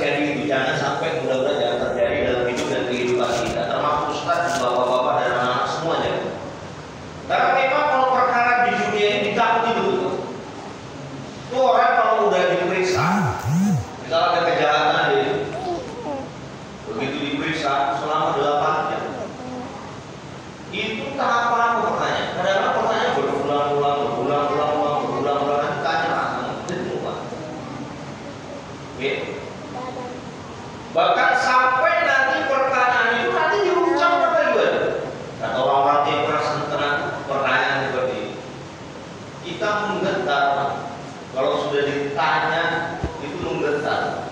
terjadi itu. Jangan sampai, mudah-mudahan jangan terjadi dalam hidup dan kehidupan kita, termasuk ustaz, bapak-bapak dan anak-anak semuanya. Karena memang kalau perkara di dunia ini ditakuti dulu. Itu orang kalau udah diperiksa, misalnya ada kejahatan itu, begitu diperiksa selama 8 jam, itu tak apa pertanyaan. Kadang-kadang pertanyaan berulang-ulang, ditanya semua. Bahkan sampai nanti pertanyaan itu nanti diucapkan juga. Kata orang-orang yang pernah pertanyaan seperti ini, kita menggetar. Kalau sudah ditanya itu menggetar.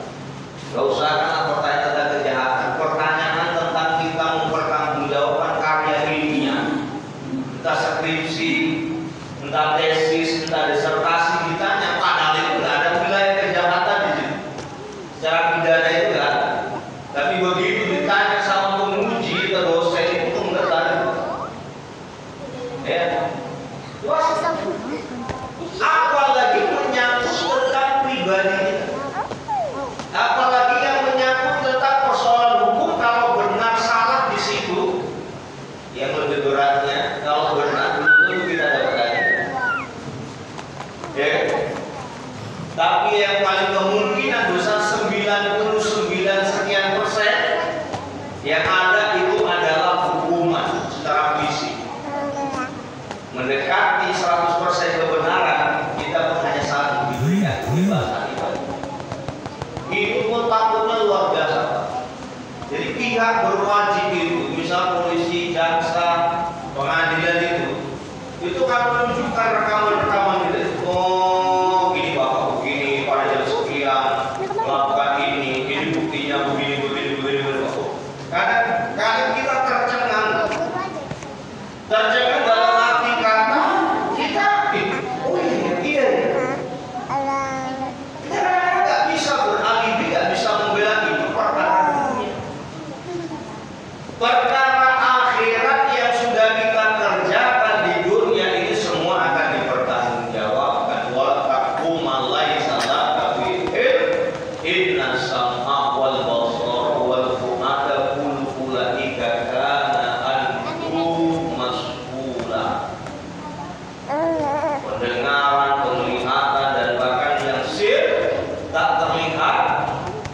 Gak usah karena pertanyaan tentang kejahatan, pertanyaan tentang kita mempertanggungjawabkan karya ilmiah, entah skripsi, entah tesis, entah disertasi, ditanya padahal itu nggak ada wilayah kejahatan di situ. Secara pidana itu nggak ada. Tapi begitu ditanya sama penguji atau dosen itu menggetar. Ya, apalagi menyangkut tentang pribadi, apalagi yang menyangkut tentang persoalan hukum. Kalau benar salah di situ, yang lebih beratnya kalau benar belum tentu kita dapatkan. Ya. Tapi yang paling kemungkinan dosa 99% yang ada itu adalah hukuman secara fisik. Mendekati 100% kebenaran, kita pun hanya satu diberikan kebebasan ibadah. Itu pun takutnya luar biasa. Jadi pihak berwajib itu, misal polisi, jaksa, pengadilan itu kan menunjukkan rekaman-rekaman itu. Oh, gini bapak begini pada jam sekian melakukan ini buktinya begini. Kadang kita tercengang dalam arti kata kita, oh iya. Kita nggak bisa beralibi, nggak bisa membela itu perkara dunia. Perkara akhirat yang sudah kita kerjakan di dunia ini semua akan dipertanggungjawabkan. Wa taqum alaisa laka fi'il inna sam'a wal basara wal fu'ada kullu ulaika kana anhu mas'ula. Pendengaran, penglihatan dan bahkan yang sir tak terlihat,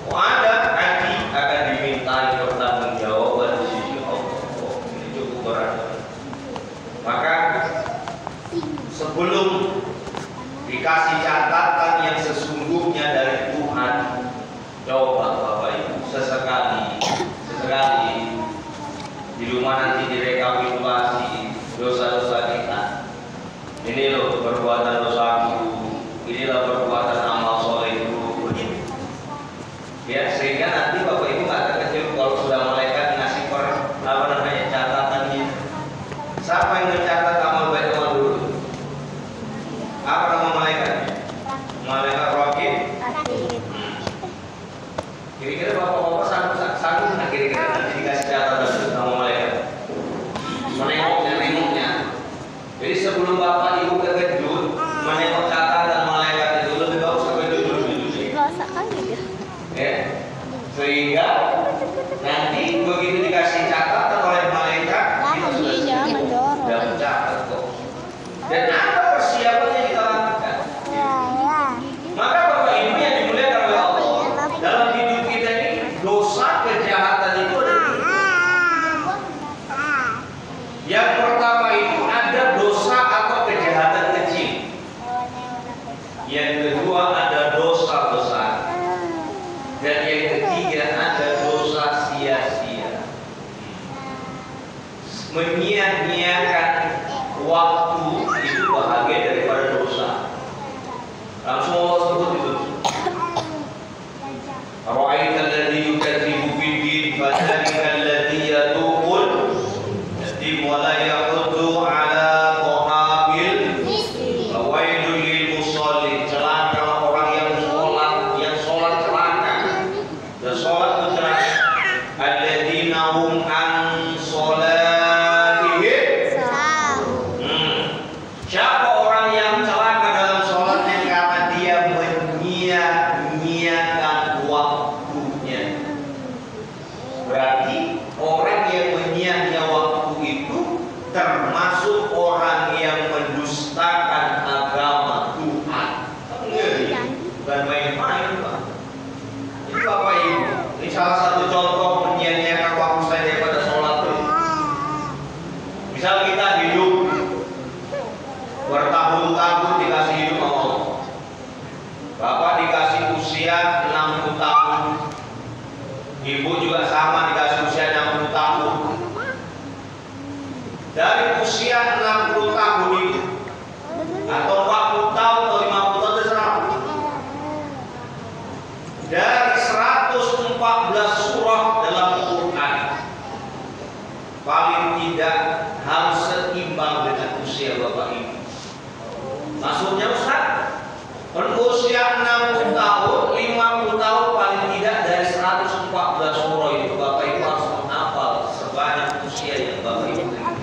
ada hati akan dimintai pertanggungjawaban di sisi Allah. Ini cukup berat. Maka sebelum dikasih catatan yang sesungguhnya dari Tuhan, coba Bapak Ibu sesekali di rumah nanti direkapitulasi dosa-dosa kita. Ini loh perbuatan dosaku, inilah perbuatan amal solehku, begitu. Ya, sehingga nanti Bapak Ibu nggak terkejut kalau sudah malaikat ngasih catatannya. Siapa yang mencatat amal baik amal dulu? Apa nama malaikatnya? Malaikat Raqib. Kira-kira bapak-bapak sanggup nggak kira-kira nanti dikasih catatan sama malaikat? Menengoknya. Jadi sebelum bapak ibu terkejut menengok catatan malaikat itu, lebih bagus sampai duduk. Ya, sehingga nanti begitu dikasih catatan oleh malaikat, kita sudah mencatat kok. Dan apa persiapannya kita lakukan? Maka Bapak Ibu yang dimuliakan oleh Allah, dalam hidup kita ini dosa kejahatan itu ada dua. Yang pertama itu ada dosa atau kejahatan kecil. Yang kedua ada dosa besar. Dan yang ketiga ada dosa sia-sia. Menyia-nyiakan waktu itu bahagia daripada dosa. Langsung Allah sebut itu. Ra'aital ladzi yukadzibu bid-din fadzalika alladzi yatuqul yatim wa la yahuddu 'ala ta'amil fawailul lil musallin. Celaka orang yang sholat celaka. Dan sholat itu celaka. Alladzina hum an sholatihim. Siapa orang yang celaka dalam sholatnya? Karena dia menyia-nyiakan waktu. salah satu contoh menyia-nyiakan waktu saya daripada sholat. Misal kita hidup bertahun-tahun dikasih hidup sama Allah. Bapak dikasih usia 60 tahun, ibu juga sama dikasih usia 60 tahun. Dari usia 60 tahun itu, atau 40 tahun atau 50 tahun terserah, dari 114 surah dalam Al-Quran, paling tidak harus seimbang dengan usia bapak ibu. Maksudnya Ustaz, usia 60 tahun, 50 tahun paling tidak dari 114 surah itu bapak ibu harus menghafal sebanyak usia yang bapak ibu miliki.